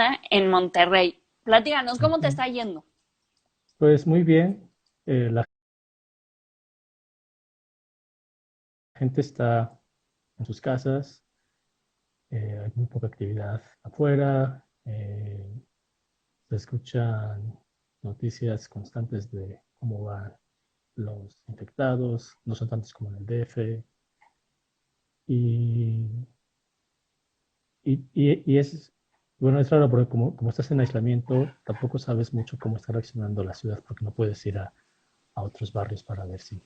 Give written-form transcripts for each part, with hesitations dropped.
funciona en Monterrey. Platícanos, ¿cómo te Ujú. está yendo? Pues muy bien, la gente está en sus casas, hay muy poca actividad afuera, se escuchan noticias constantes de cómo van los infectados, no son tantos como en el DF, y, y es, bueno, es raro porque como estás en aislamiento, tampoco sabes mucho cómo está reaccionando la ciudad porque no puedes ir a otros barrios para ver si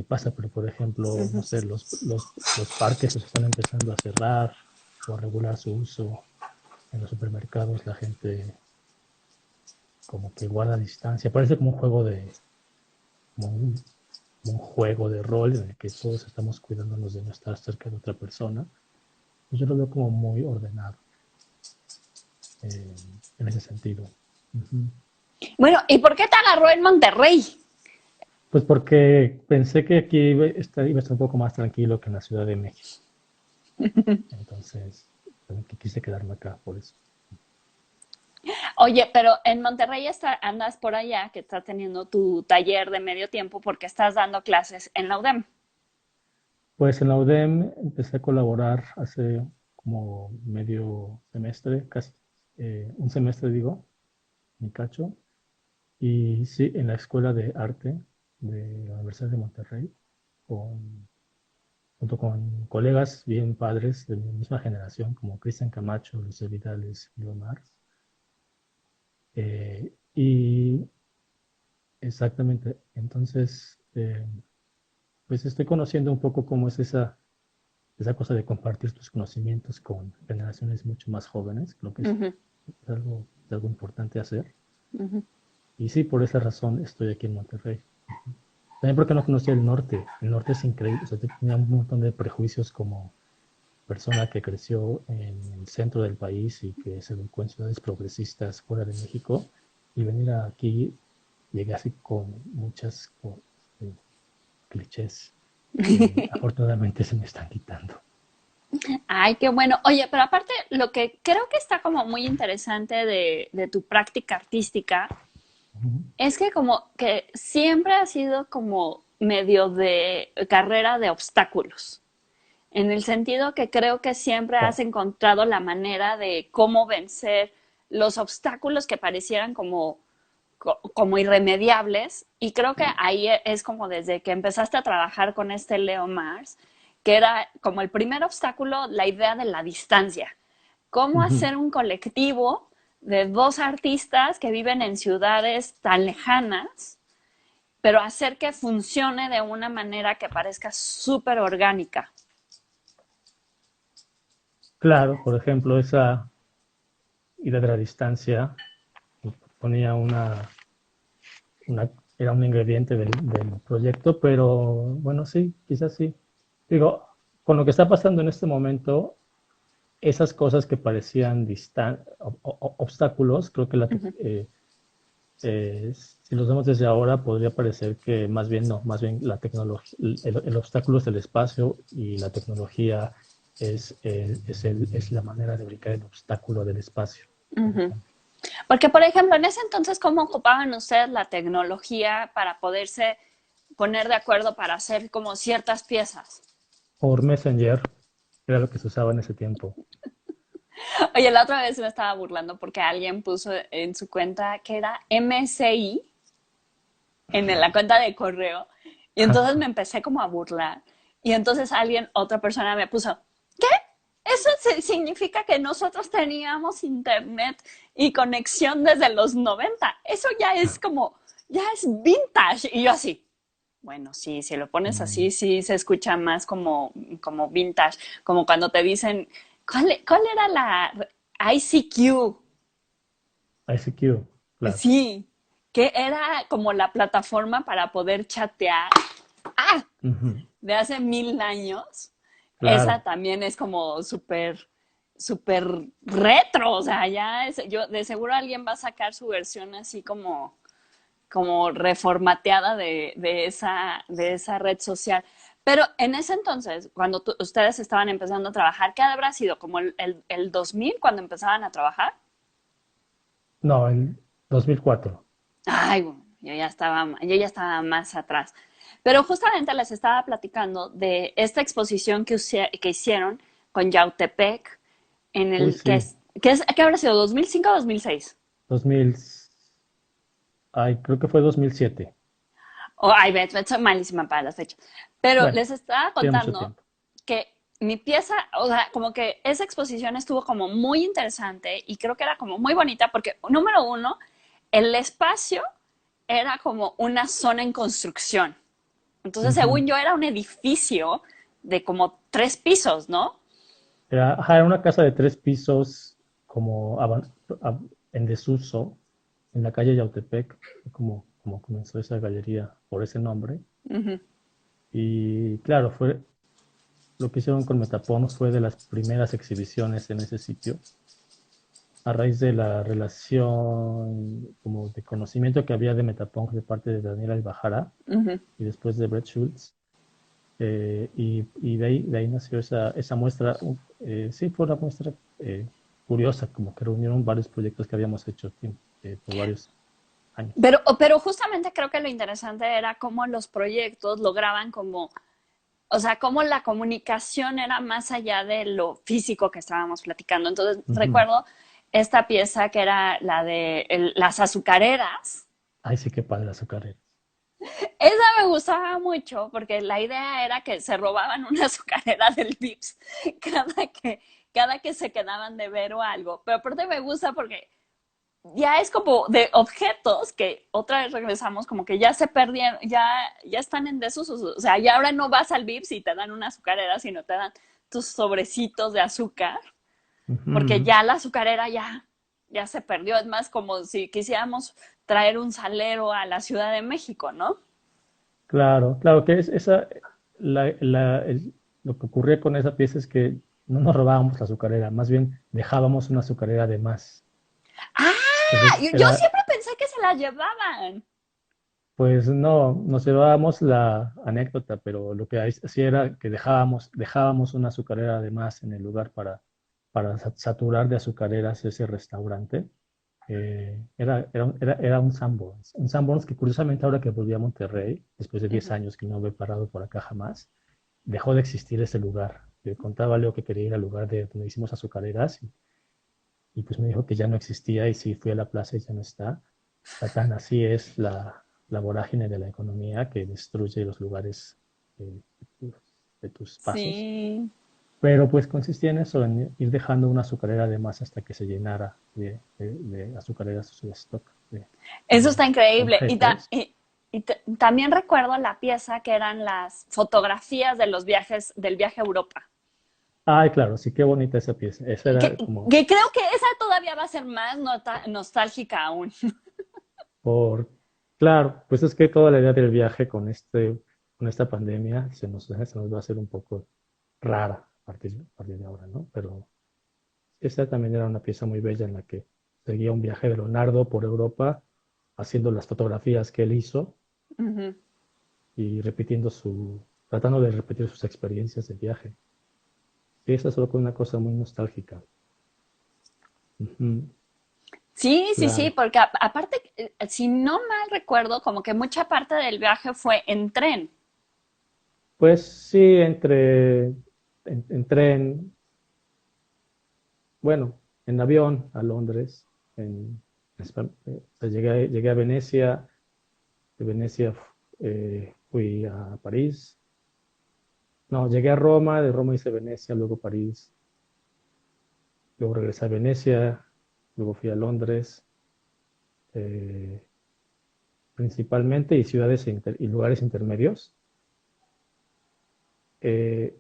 pasa, pero por ejemplo, no sé, los parques se están empezando a cerrar o a regular su uso. En los supermercados la gente como que guarda distancia. Parece como un juego como un, como un juego de rol en el que todos estamos cuidándonos de no estar cerca de otra persona. Pues yo lo veo como muy ordenado en ese sentido. Ujú. Bueno, ¿y por qué te agarró en Monterrey? Pues porque pensé que aquí iba a estar un poco más tranquilo que en la Ciudad de México. Entonces, como que quise quedarme acá por eso. Oye, pero en Monterrey andas por allá, que estás teniendo tu taller de medio tiempo porque estás dando clases en la UDEM. Pues en la UDEM empecé a colaborar hace como medio semestre, casi un semestre digo, mi cacho. Y sí, en la Escuela de Arte de la Universidad de Monterrey, junto con colegas bien padres de mi misma generación, como Cristian Camacho, Luis Vidales y Omar. Y exactamente, entonces, pues estoy conociendo un poco cómo es esa cosa de compartir tus conocimientos con generaciones mucho más jóvenes, creo que Ujú, es algo importante hacer. ujú. Y sí, por esa razón estoy aquí en Monterrey. También porque no conocía el norte. El norte es increíble. O sea, tenía un montón de prejuicios como persona que creció en el centro del país y que se educó en ciudades progresistas fuera de México. Y venir aquí, llegué así con muchas clichés que afortunadamente se me están quitando. Ay, qué bueno. Oye, pero aparte, lo que creo que está como muy interesante de tu práctica artística Ujú. es que como que siempre ha sido como medio de carrera de obstáculos, en el sentido que creo que siempre has Claro. encontrado la manera de cómo vencer los obstáculos que parecieran como irremediables. Y creo que ahí es como desde que empezaste a trabajar con este Leo Mars, que era como el primer obstáculo, la idea de la distancia. ¿Cómo Ujú. hacer un colectivo de dos artistas que viven en ciudades tan lejanas, pero hacer que funcione de una manera que parezca súper orgánica? Claro, por ejemplo, esa ida de la distancia ponía era un ingrediente del proyecto, pero bueno, sí, quizás sí. Digo, con lo que está pasando en este momento, esas cosas que parecían obstáculos, creo que si los vemos desde ahora, podría parecer que más bien no, más bien la tecnología, el obstáculo es el espacio y la tecnología es la manera de brincar el obstáculo del espacio, por Uh-huh. ejemplo. Porque, por ejemplo, en ese entonces, ¿cómo ocupaban ustedes la tecnología para poderse poner de acuerdo para hacer como ciertas piezas? Por Messenger era lo que se usaba en ese tiempo. Oye, la otra vez me estaba burlando porque alguien puso en su cuenta que era MSI en la cuenta de correo y entonces me empecé como a burlar y entonces otra persona me puso, ¿qué? Eso significa que nosotros teníamos internet y conexión desde los 90. Eso ya es como, ya es vintage. Y yo así, bueno, sí, si lo pones Mm, así, sí se escucha más como vintage, como cuando te dicen, ¿cuál era la ICQ? ICQ, claro. Sí, que era como la plataforma para poder chatear. ¡Ah! Ujú, De hace 1000 años. Esa claro. también es como súper retro. O sea, yo de seguro alguien va a sacar su versión así como reformateada de esa red social. Pero en ese entonces, cuando ustedes estaban empezando a trabajar, ¿qué habrá sido? ¿Como el 2000 cuando empezaban a trabajar? No, en 2004. Ay, bueno, yo ya estaba más atrás. Pero justamente les estaba platicando de esta exposición que hicieron con Yautepec, en Uy, el sí, ¿qué habrá sido? ¿2005 o 2006? 2000, ay, creo que fue 2007. Ay, soy malísima para las fechas. Pero Bueno, les estaba tiene mucho contando tiempo. que mi pieza, o sea, como que esa exposición estuvo como muy interesante y creo que era como muy bonita porque, número uno, el espacio era como una zona en construcción. Entonces, Ujú. según yo, era un edificio de como 3 pisos, ¿no? Era una casa de 3 pisos como en desuso en la calle Yautepec, como comenzó esa galería por ese nombre. Ujú. Y claro, lo que hicieron con Metapón fue de las primeras exhibiciones en ese sitio, a raíz de la relación como de conocimiento que había de Metapunk de parte de Daniela Albajara Ujú. y después de Brett Schultz. Y de ahí nació esa muestra. Sí, fue una muestra curiosa, como que reunieron varios proyectos que habíamos hecho por varios años. Pero justamente creo que lo interesante era cómo los proyectos lograban como, o sea, cómo la comunicación era más allá de lo físico que estábamos platicando. Entonces, Ujú. recuerdo esta pieza que era la de las azucareras. Ay, sí, qué padre azucarera. Esa me gustaba mucho porque la idea era que se robaban una azucarera del Vips cada que, cada que se quedaban de ver o algo. Pero aparte me gusta porque ya es como de objetos que otra vez regresamos, como que ya se perdieron, ya están en desuso. O sea, ya ahora no vas al Vips y te dan una azucarera, sino te dan tus sobrecitos de azúcar, porque Ujú. ya la azucarera ya se perdió. Es más como si quisiéramos traer un salero a la Ciudad de México, ¿no? Claro, claro que lo que ocurría con esa pieza es que no nos robábamos la azucarera, más bien dejábamos una azucarera de más. Ah, Entonces yo era, siempre pensé que se la llevaban. pues no, nos llevábamos la anécdota, pero lo que hacía era que dejábamos una azucarera de más en el lugar para saturar de azucareras ese restaurante. Era un Sanborns que curiosamente ahora que volví a Monterrey, después de 10 Ujú. años que no me he parado por acá jamás, dejó de existir ese lugar. Le contaba a Leo que quería ir al lugar de donde hicimos azucareras y pues me dijo que ya no existía y sí fui a la plaza y ya no está. Tan así es la vorágine de la economía que destruye los lugares eh, de tus, de tus pasos. Sí, Pero pues consistía en eso, en ir dejando una azucarera de más hasta que se llenara de azucareras su stock eso de está increíble. objetos. También recuerdo la pieza que eran las fotografías de los viajes, del viaje a Europa. Ay, claro, sí, qué bonita esa pieza. Esa Que, era como que creo que esa todavía va a ser más nostálgica aún. por, claro, pues es que toda la idea del viaje con esta pandemia se nos va a hacer un poco rara a partir de ahora, ¿no? Pero esta también era una pieza muy bella en la que seguía un viaje de Leonardo por Europa, haciendo las fotografías que él hizo Ujú. y tratando de repetir sus experiencias de viaje. Y esa es solo una cosa muy nostálgica. Ujú, Sí, sí, sí, claro. porque aparte, si no mal recuerdo, como que mucha parte del viaje fue en tren. Pues sí, en tren, bueno, en avión a Londres, llegué a Venecia, de Venecia fui a París. No, llegué a Roma, de Roma hice Venecia, luego París, luego regresé a Venecia, luego fui a Londres, eh, principalmente, y y lugares intermedios. Eh,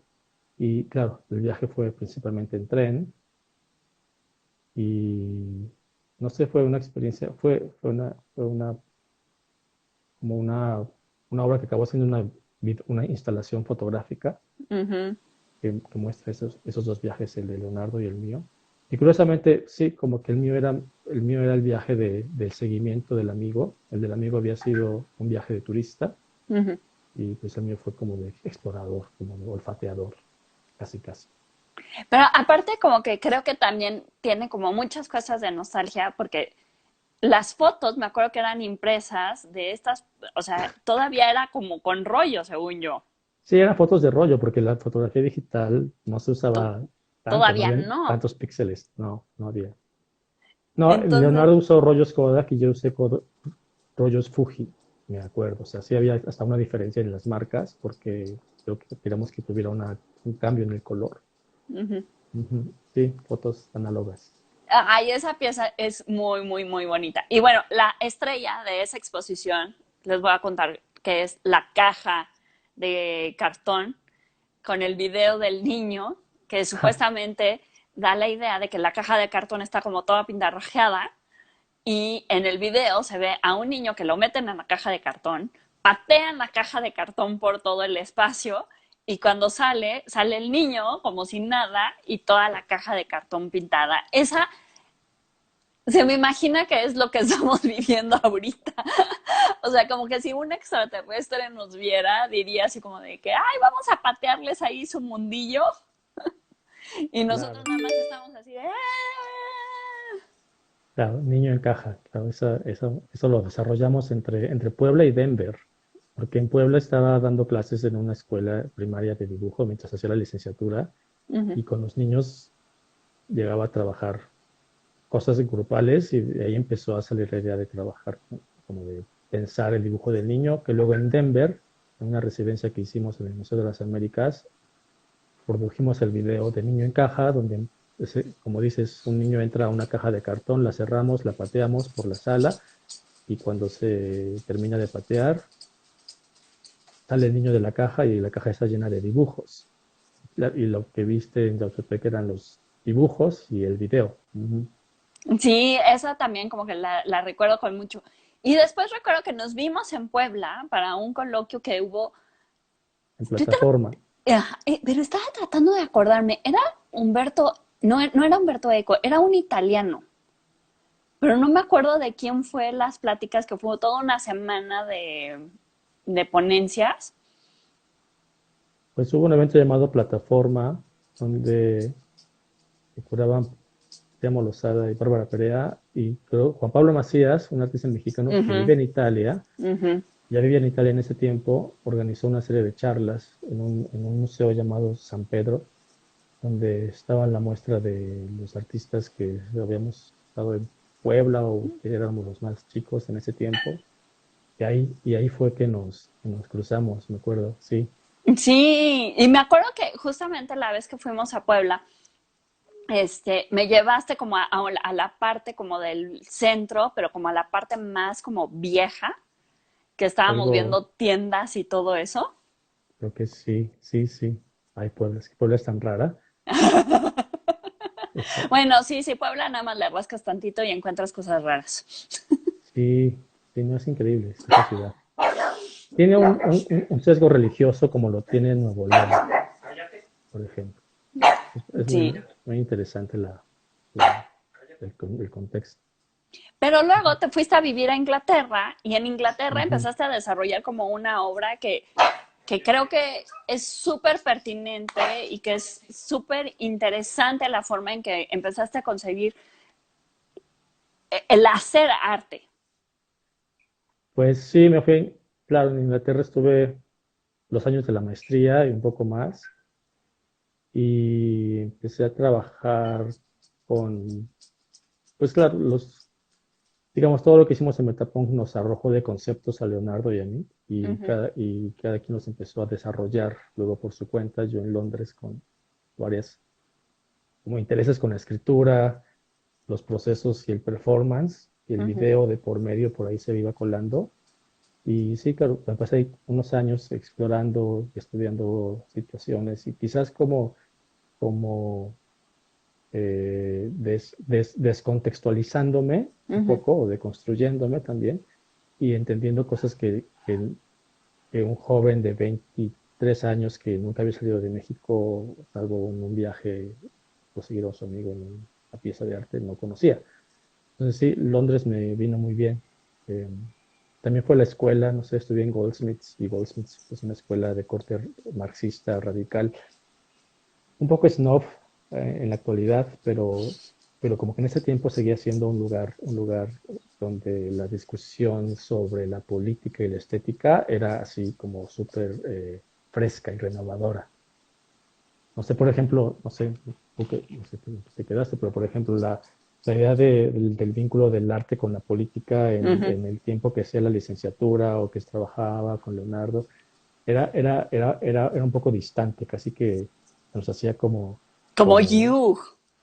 y claro, el viaje fue principalmente en tren y no sé, fue una experiencia, fue como una obra que acabó siendo una instalación fotográfica Ujú. que muestra esos dos viajes, el de Leonardo y el mío. Y curiosamente, sí, como que el mío era el viaje del seguimiento del amigo. El del amigo había sido un viaje de turista Ujú. y pues el mío fue como de explorador, como de olfateador, casi casi. Pero aparte como que creo que también tiene como muchas cosas de nostalgia porque las fotos me acuerdo que eran impresas de estas, o sea, todavía era como con rollo, según yo. Sí, eran fotos de rollo, porque la fotografía digital no se To- usaba tanto, no Todavía había no. tantos píxeles, no, no había. No, Entonces, Leonardo usó rollos Kodak y yo usé rollos Fuji, me acuerdo. O sea, sí había hasta una diferencia en las marcas, porque creo que queríamos que tuviera un cambio en el color. ujú. Ujú. Sí, fotos análogas. Ay, esa pieza es muy, muy, muy bonita. Y bueno, la estrella de esa exposición, les voy a contar que es la caja de cartón con el video del niño, que supuestamente da la idea de que la caja de cartón está como toda pintarrajeada y en el video se ve a un niño que lo meten en la caja de cartón, patean la caja de cartón por todo el espacio y cuando sale, sale el niño como sin nada y toda la caja de cartón pintada. Esa se me imagina que es lo que estamos viviendo ahorita. O sea, como que si un extraterrestre nos viera, diría así como de que, ay, vamos a patearles ahí su mundillo. Y nosotros Claro, nada más estamos así de... "Ah". claro, niño en caja. Claro, eso lo desarrollamos entre Puebla y Denver, porque en Puebla estaba dando clases en una escuela primaria de dibujo mientras hacía la licenciatura Ujú. y con los niños llegaba a trabajar cosas grupales y de ahí empezó a salir la idea de trabajar, como de pensar el dibujo del niño, que luego en Denver, en una residencia que hicimos en el Museo de las Américas, produjimos el video de Niño en Caja, donde, como dices, un niño entra a una caja de cartón, la cerramos, la pateamos por la sala y cuando se termina de patear, sale el niño de la caja y la caja está llena de dibujos. Y lo que viste en Yautepec eran los dibujos y el video. Ujú. Sí, esa también como que la recuerdo con mucho. Y después recuerdo que nos vimos en Puebla para un coloquio que hubo. En Estoy plataforma. pero estaba tratando de acordarme. Era Humberto, no, no era Humberto Eco, era un italiano. Pero no me acuerdo de quién fue las pláticas, que fue toda una semana de ponencias. Pues hubo un evento llamado Plataforma, donde curaban Temo Lozada y Bárbara Perea, y creo Juan Pablo Macías, un artista mexicano que Ujú, vive en Italia, ujú. ya vivía en Italia en ese tiempo, organizó una serie de charlas en un museo llamado San Pedro, donde estaba la muestra de los artistas que habíamos estado en Puebla o que éramos los más chicos en ese tiempo. Y ahí fue que nos cruzamos, me acuerdo, sí. Sí, y me acuerdo que justamente la vez que fuimos a Puebla, me llevaste como a la parte como del centro, pero como a la parte más como vieja, que estábamos Algo, viendo tiendas y todo eso. creo que sí, sí, sí. Hay Puebla, es que Puebla es tan rara. Esa- Bueno, sí, sí, Puebla nada más le rascas tantito y encuentras cosas raras. sí, sí, no es increíble esa ciudad. Tiene un sesgo religioso como lo tiene Nuevo León, por ejemplo. Es Sí. muy, muy interesante la- el contexto. Pero luego te fuiste a vivir a Inglaterra y en Inglaterra Ujú. empezaste a desarrollar como una obra que creo que es súper pertinente y que es súper interesante la forma en que empezaste a concebir el hacer arte. Pues sí, me fui, claro, en Inglaterra estuve los años de la maestría y un poco más, y empecé a trabajar con, pues claro, digamos, todo lo que hicimos en Metapunk nos arrojó de conceptos a Leonardo y a mí, y Ujú, cada quien los empezó a desarrollar luego por su cuenta, yo en Londres con varias, como intereses con la escritura, los procesos y el performance, y el ujú. video de por medio por ahí se iba colando. Y sí, claro, me pasé ahí unos años explorando, estudiando situaciones y quizás como descontextualizándome un Ujú. poco o deconstruyéndome también y entendiendo cosas que un joven de 23 años que nunca había salido de México, salvo en un viaje conseguido a su amigo en una pieza de arte, no conocía. Entonces sí, Londres me vino muy bien. Eh, También fue la escuela, no sé, estudié en Goldsmiths y Goldsmiths es una escuela de corte marxista radical, un poco snob en la actualidad, pero como que en ese tiempo seguía siendo un lugar donde la discusión sobre la política y la estética era así como súper fresca y renovadora. No sé, por ejemplo, no sé, no sé, te quedaste, pero por ejemplo, la idea del vínculo del arte con la política Ujú. en el tiempo que hacía la licenciatura o que trabajaba con Leonardo, era un poco distante, casi que nos hacía Como como, You.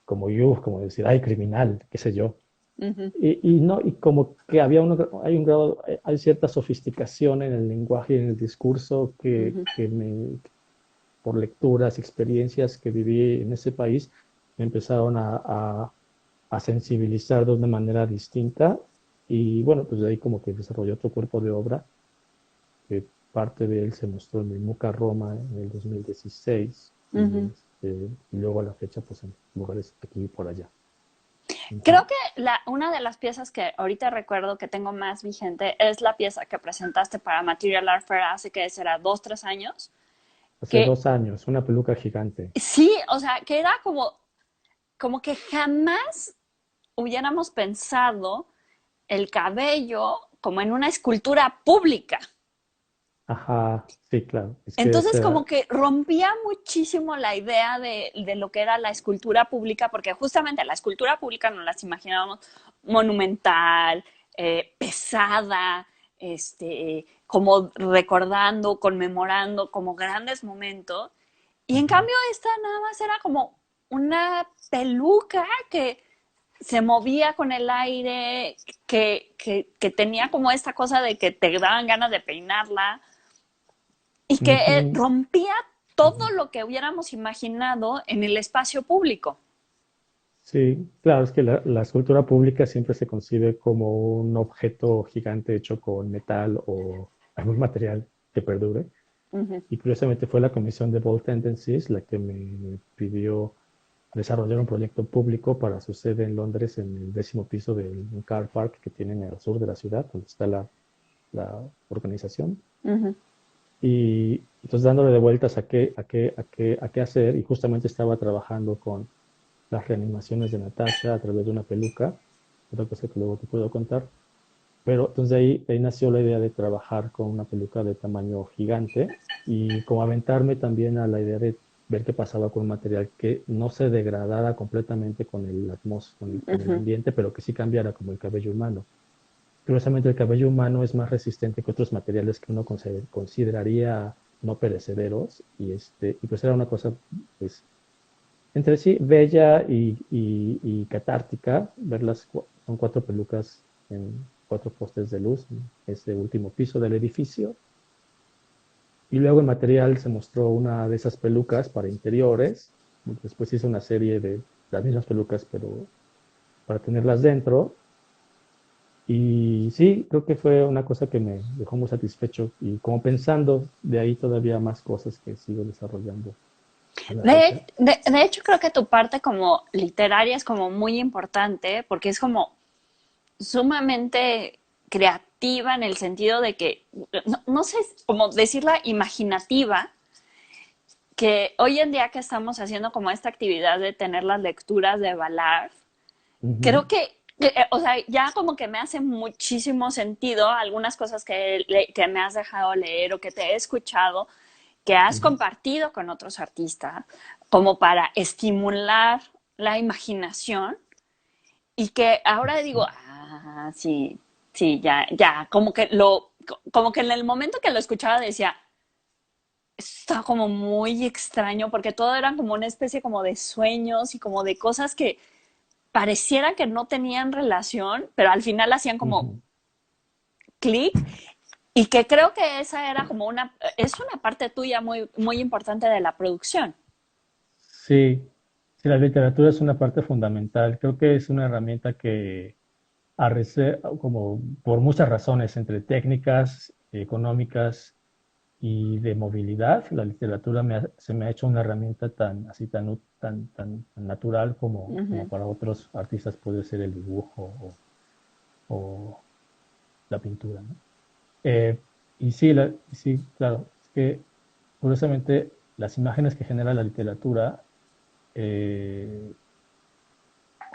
como decir, ay, criminal, qué sé yo. Ujú, Y no, y como que hay un grado, hay cierta sofisticación en el lenguaje y en el discurso ujú. por lecturas, experiencias que viví en ese país, me empezaron a sensibilizar de una manera distinta. Y bueno, pues de ahí como que desarrollé otro cuerpo de obra, que parte de él se mostró en el MUCA Roma en el 2016 Ujú. y luego a la fecha pues en lugares aquí y por allá. Ujú. Creo que una de las piezas que ahorita recuerdo que tengo más vigente es la pieza que presentaste para Material Art Fair hace que será 2, 3 años, Hace que 2 años, una peluca gigante. sí, o sea, que era como que jamás hubiéramos pensado el cabello como en una escultura pública. Ajá, sí, claro. Es que Entonces, como que rompía muchísimo la idea de lo que era la escultura pública, porque justamente la escultura pública nos las imaginábamos monumental, pesada, como recordando, conmemorando, como grandes momentos. Y en ujú. cambio, esta nada más era como una peluca que se movía con el aire, que tenía como esta cosa de que te daban ganas de peinarla y que Ujú, rompía todo ujú. lo que hubiéramos imaginado en el espacio público. Sí, claro, es que la escultura pública siempre se concibe como un objeto gigante hecho con metal o algún material que perdure. Uh -huh, Y curiosamente fue la comisión de Bold Tendencies la que me pidió desarrollar un proyecto público para su sede en Londres, en el 10.º piso del car park que tienen al sur de la ciudad, donde está la organización. uh -huh. Y entonces dándole de vueltas a qué hacer, y justamente estaba trabajando con las reanimaciones de Natasha a través de una peluca, otra cosa que luego te puedo contar. Pero entonces de ahí nació la idea de trabajar con una peluca de tamaño gigante y como aventarme también a la idea de ver qué pasaba con un material que no se degradara completamente con el con el ambiente, pero que sí cambiara como el cabello humano. Curiosamente, el cabello humano es más resistente que otros materiales que uno consideraría no perecederos y pues era una cosa pues entre sí bella y catártica. Son 4 pelucas en 4 postes de luz en ese último piso del edificio. Y luego en material se mostró una de esas pelucas para interiores. Después hice una serie de las mismas pelucas, pero para tenerlas dentro. Y sí, creo que fue una cosa que me dejó muy satisfecho y como pensando de ahí todavía más cosas que sigo desarrollando a la fecha. De hecho, creo que tu parte como literaria es como muy importante porque es como sumamente creativa en el sentido de que, no sé cómo decirla, imaginativa, que hoy en día que estamos haciendo como esta actividad de tener las lecturas de Ballard, Ujú, creo o sea, ya como que me hace muchísimo sentido algunas cosas que me has dejado leer o que te he escuchado, que has ujú. compartido con otros artistas, como para estimular la imaginación y que ahora digo, ah, sí, sí, ya, como que en el momento que lo escuchaba decía, está como muy extraño porque todo eran como una especie como de sueños y como de cosas que pareciera que no tenían relación, pero al final hacían como Ujú. clic y que creo que esa era como es una parte tuya muy, muy importante de la producción. Sí, sí, la literatura es una parte fundamental. Creo que es una herramienta que, como por muchas razones, entre técnicas, económicas y de movilidad, la literatura se me ha hecho una herramienta tan, así, tan natural como Ujú. para otros artistas puede ser el dibujo o la pintura, ¿no? Y sí, sí, claro, es que curiosamente las imágenes que genera la literatura eh,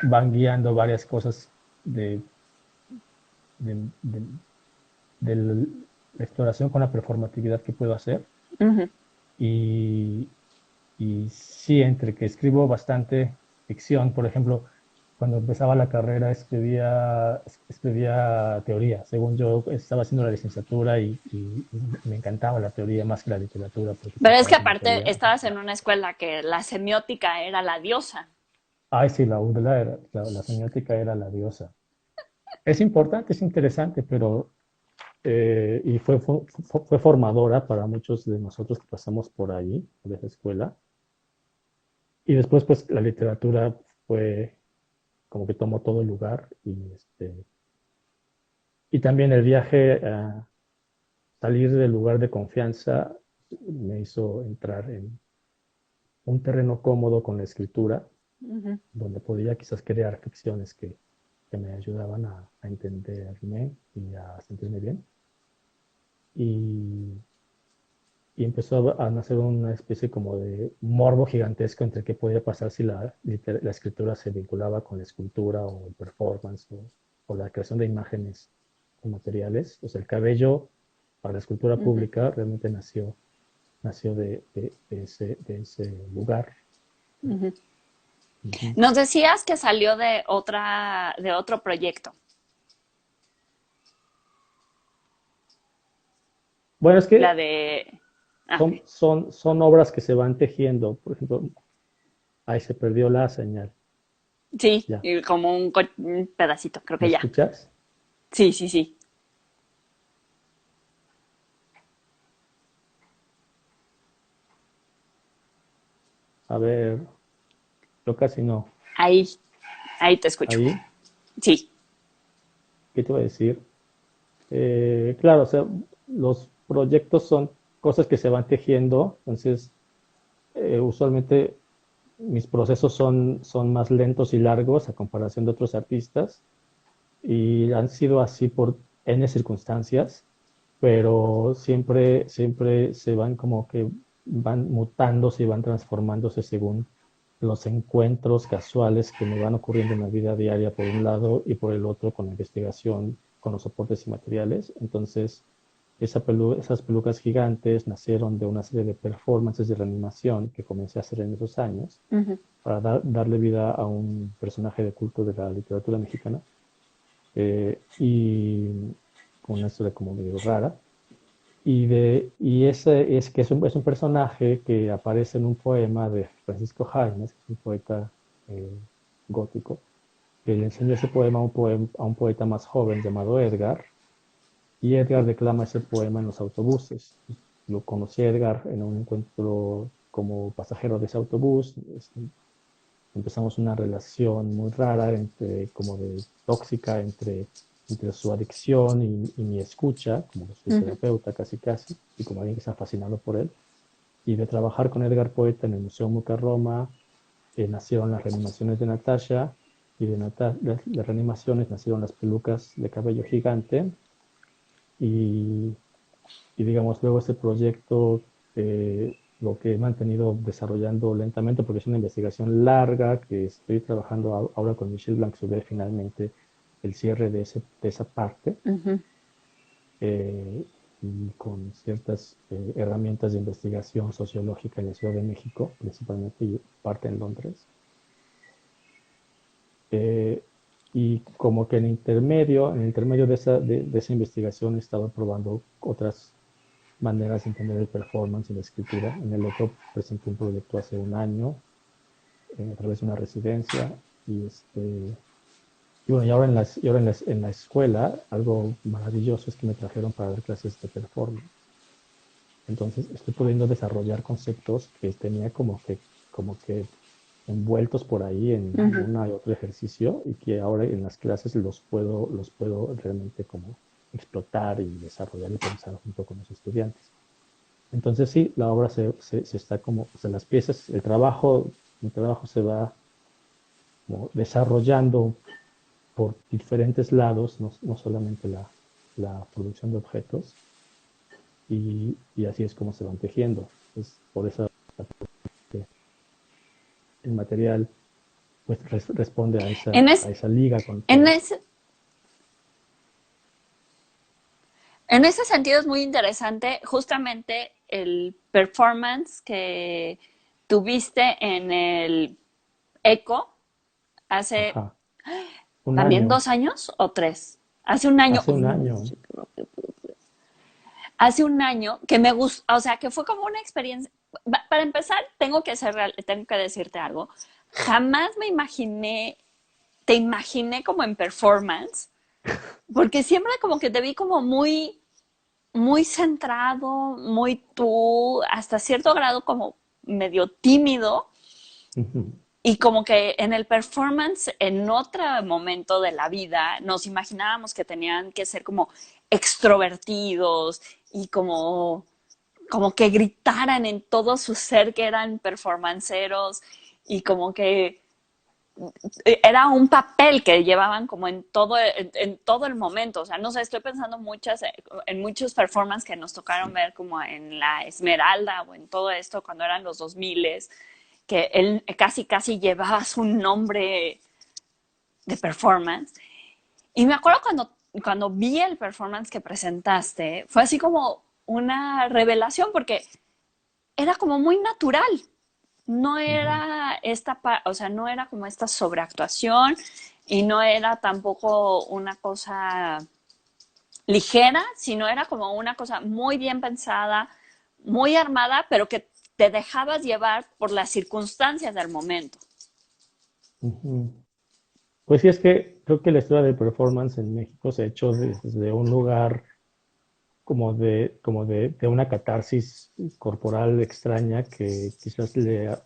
van guiando varias cosas de de, de, de la exploración con la performatividad que puedo hacer. Ujú. Y, y sí, entre que escribo bastante ficción, por ejemplo, cuando empezaba la carrera escribía teoría. Según yo estaba haciendo la licenciatura y me encantaba la teoría más que la literatura porque Pero es que trataba de aparte materia. estabas en una escuela que la semiótica era la diosa. Ay, sí, la UDLA era, la semiótica era la diosa. Es importante, es interesante, pero y fue formadora para muchos de nosotros que pasamos por allí, por esa escuela. Y después, pues, la literatura fue como que tomó todo el lugar y también el viaje a salir del lugar de confianza me hizo entrar en un terreno cómodo con la escritura, Ujú. donde podía quizás crear ficciones que me ayudaban a entenderme y a sentirme bien. Y, y empezó a nacer una especie como de morbo gigantesco entre qué podía pasar si la escritura se vinculaba con la escultura o el performance o la creación de imágenes o materiales. O sea, el cabello para la escultura Ujú. pública realmente nació de ese lugar. Ujú. Ujú. Nos decías que salió de otro proyecto, Bueno, es la que de, ah, son obras que se van tejiendo. Por ejemplo, ahí se perdió la señal. sí, Ya, y como un pedacito, creo ¿me que ya. escuchas? Sí, sí, sí. A ver, yo casi no. Ahí, ahí te escucho. Ahí, Sí. ¿qué te voy a decir? Claro, o sea, los proyectos son cosas que se van tejiendo, entonces usualmente mis procesos son más lentos y largos a comparación de otros artistas y han sido así por N circunstancias, pero siempre se van como que van mutándose y van transformándose según los encuentros casuales que me van ocurriendo en la vida diaria por un lado y por el otro con la investigación, con los soportes y materiales. Entonces, esas pelucas gigantes nacieron de una serie de performances de reanimación que comencé a hacer en esos años Ujú. para darle vida a un personaje de culto de la literatura mexicana y con una historia como medio rara. Y ese es que es un personaje que aparece en un poema de Francisco Jaimes, que es un poeta eh, gótico, que le enseñó ese poema a un poeta más joven llamado Edgar, y Edgar declama ese poema en los autobuses. Lo conocí a Edgar en un encuentro como pasajero de ese autobús. Empezamos una relación muy rara, como de tóxica, entre su adicción y mi escucha, como su Ujú. terapeuta casi casi, y como alguien que está fascinado por él. Y de trabajar con Edgar Poeta en el Museo Muca Roma, nacieron las reanimaciones de Natasha, y las reanimaciones nacieron las pelucas de cabello gigante, y, y digamos, luego ese proyecto lo que he mantenido desarrollando lentamente, porque es una investigación larga que estoy trabajando ahora con Michel Blanc sobre finalmente el cierre de esa parte Ujú. eh, y con ciertas herramientas de investigación sociológica en la Ciudad de México, principalmente y parte en Londres. Eh, y como que en el intermedio de esa investigación he estado probando otras maneras de entender el performance y la escritura. En el otro presenté un proyecto hace un año a través de una residencia y bueno, y ahora en la escuela algo maravilloso es que me trajeron para dar clases de performance. Entonces estoy pudiendo desarrollar conceptos que tenía como que envueltos por ahí en Ujú. una y otro ejercicio y que ahora en las clases los puedo realmente como explotar y desarrollar y pensar junto con los estudiantes. Entonces sí, la obra se está como, o sea, las piezas, mi trabajo se va como desarrollando por diferentes lados, no solamente la producción de objetos, y así es como se van tejiendo. Es por eso que el material pues responde En, a es, esa liga con en, todo. ese, En ese sentido es muy interesante justamente el performance que tuviste en el ECO hace Ajá, un también año, 2 años o 3. Hace un año, hace un año. hace un año que me gustó, o sea, que fue como una experiencia. Para empezar, tengo que decirte algo. Jamás me imaginé, te imaginé como en performance, porque siempre como que te vi como muy, muy centrado, muy tú, hasta cierto grado como medio tímido. Ujú, Y como que en el performance, en otro momento de la vida, nos imaginábamos que tenían que ser como extrovertidos y como que gritaran en todo su ser que eran performanceros y como que era un papel que llevaban como en todo el momento. O sea, no sé, estoy pensando en muchos performances que nos tocaron ver como en La Esmeralda o en todo esto cuando eran los 2000, que él casi, casi llevaba su nombre de performance. Y me acuerdo cuando vi el performance que presentaste, fue así como una revelación porque era como muy natural. No ujú, era o sea, no era como esta sobreactuación y no era tampoco una cosa ligera, sino era como una cosa muy bien pensada, muy armada, pero que te dejabas llevar por las circunstancias del momento. ujú. Pues sí, es que creo que la historia del performance en México se ha hecho desde un lugar de una catarsis corporal extraña que quizás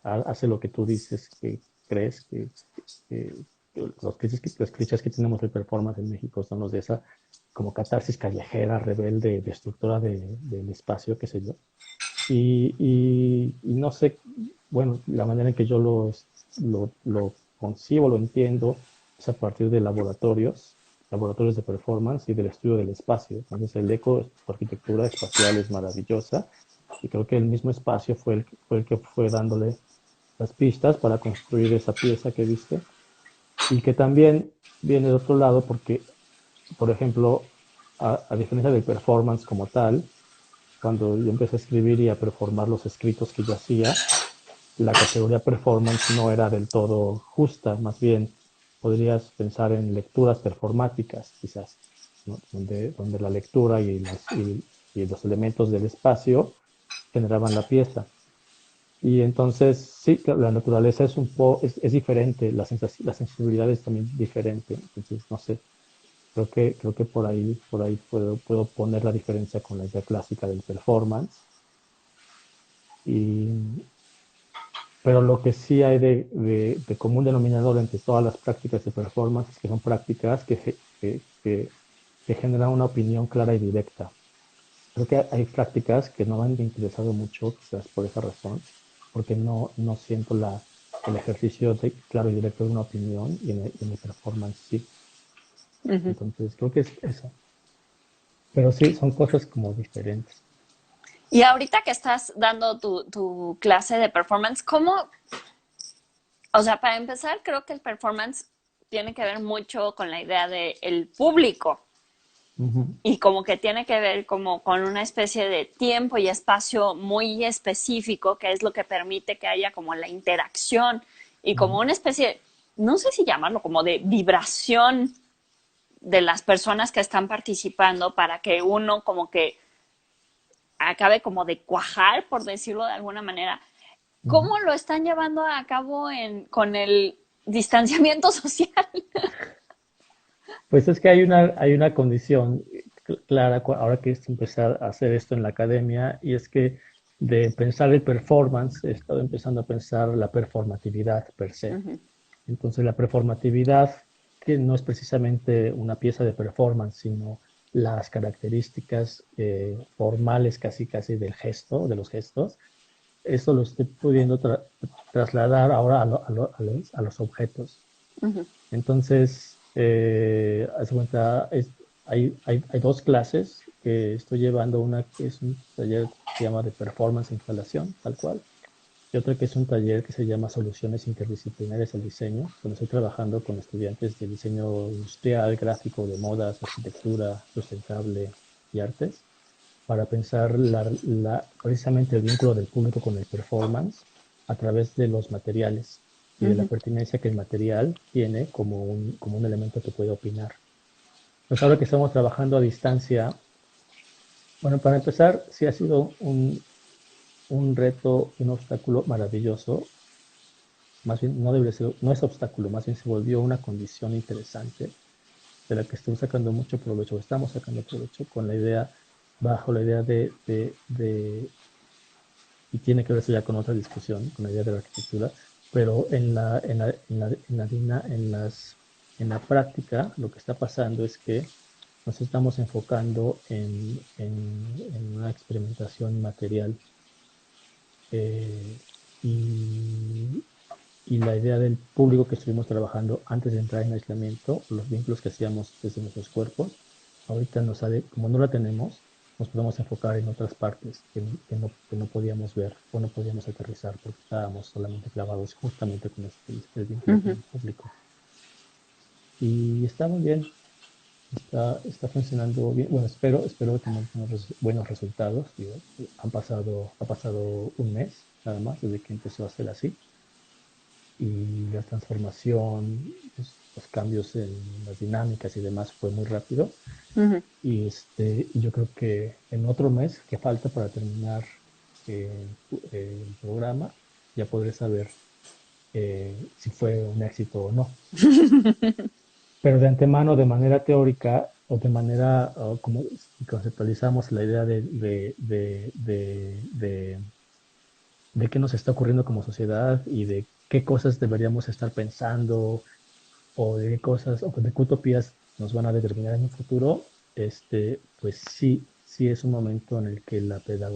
hace lo que tú dices, que crees que los clichés que tenemos de performance en México son los de esa como catarsis callejera, rebelde, destructora del espacio, qué sé yo. Y no sé, bueno, la manera en que yo lo concibo, lo entiendo, es a partir de laboratorios de performance y del estudio del espacio. Entonces, el eco, su arquitectura espacial es maravillosa y creo que el mismo espacio fue el que fue dándole las pistas para construir esa pieza que viste y que también viene de otro lado porque, por ejemplo, a diferencia del performance como tal, cuando yo empecé a escribir y a performar los escritos que yo hacía, la categoría performance no era del todo justa, más bien podrías pensar en lecturas performáticas, quizás, ¿no? Donde la lectura y los elementos del espacio generaban la pieza. Y entonces, sí, claro, la naturaleza es diferente, la sensibilidad es también diferente. Entonces, no sé, creo que por ahí puedo poner la diferencia con la idea clásica del performance. Y, pero lo que sí hay de común denominador entre todas las prácticas de performance es que son prácticas que generan una opinión clara y directa. Creo que hay prácticas que no me han interesado mucho, quizás por esa razón, porque no siento el ejercicio claro y directo de una opinión y en el performance sí. Uh-huh. Entonces creo que es eso. Pero sí, son cosas como diferentes. Y ahorita que estás dando tu clase de performance, ¿cómo? O sea, para empezar, creo que el performance tiene que ver mucho con la idea del público Ujú, y como que tiene que ver como con una especie de tiempo y espacio muy específico, que es lo que permite que haya como la interacción y como ujú. una especie, no sé si llamarlo como de vibración de las personas que están participando para que uno como que acabe como de cuajar, por decirlo de alguna manera. Ujú. ¿Cómo lo están llevando a cabo con el distanciamiento social? Pues es que hay una condición clara ahora que es empezar a hacer esto en la academia y es que de pensar el performance he estado empezando a pensar la performatividad per se. Uh-huh. Entonces la performatividad, que no es precisamente una pieza de performance, sino las características formales casi casi del gesto, de los gestos, eso lo estoy pudiendo trasladar ahora a los objetos. Uh-huh. Entonces, haz de cuenta, hay dos clases que estoy llevando, una que es un taller que se llama de performance e instalación, tal cual, y otra que es un taller que se llama soluciones interdisciplinarias al diseño, donde estoy trabajando con estudiantes de diseño industrial, gráfico, de modas, arquitectura, sustentable. y artes para pensar precisamente el vínculo del público con el performance a través de los materiales y de la Ujú. pertinencia que el material tiene como un elemento que puede opinar. Pues ahora que estamos trabajando a distancia, bueno, para empezar, sí ha sido un reto, un obstáculo maravilloso. Más bien, no debería ser, no es obstáculo, más bien se volvió una condición interesante de la que estamos sacando mucho provecho, estamos sacando provecho con la idea, bajo la idea y tiene que ver eso ya con otra discusión, con la idea de la arquitectura, pero en la práctica lo que está pasando es que nos estamos enfocando en una experimentación material eh, y, y la idea del público que estuvimos trabajando antes de entrar en aislamiento, los vínculos que hacíamos desde nuestros cuerpos, ahorita nos sale, como no la tenemos, nos podemos enfocar en otras partes que no podíamos ver o no podíamos aterrizar porque estábamos solamente clavados justamente con el vínculo con Ujú. el público. Y está muy bien, está funcionando bien. Bueno, espero que tengamos buenos resultados. Digo, ha pasado un mes nada más desde que empezó a ser así y la transformación, los cambios en las dinámicas y demás fue muy rápido. Ujú. Y yo creo que en otro mes que falta para terminar eh, el programa, ya podré saber si fue un éxito o no. Pero de antemano, de manera teórica o de manera como conceptualizamos la idea de qué nos está ocurriendo como sociedad y de qué cosas deberíamos estar pensando o de qué cosas o de qué utopías nos van a determinar en un futuro, pues sí, sí es un momento en el que la pedagogía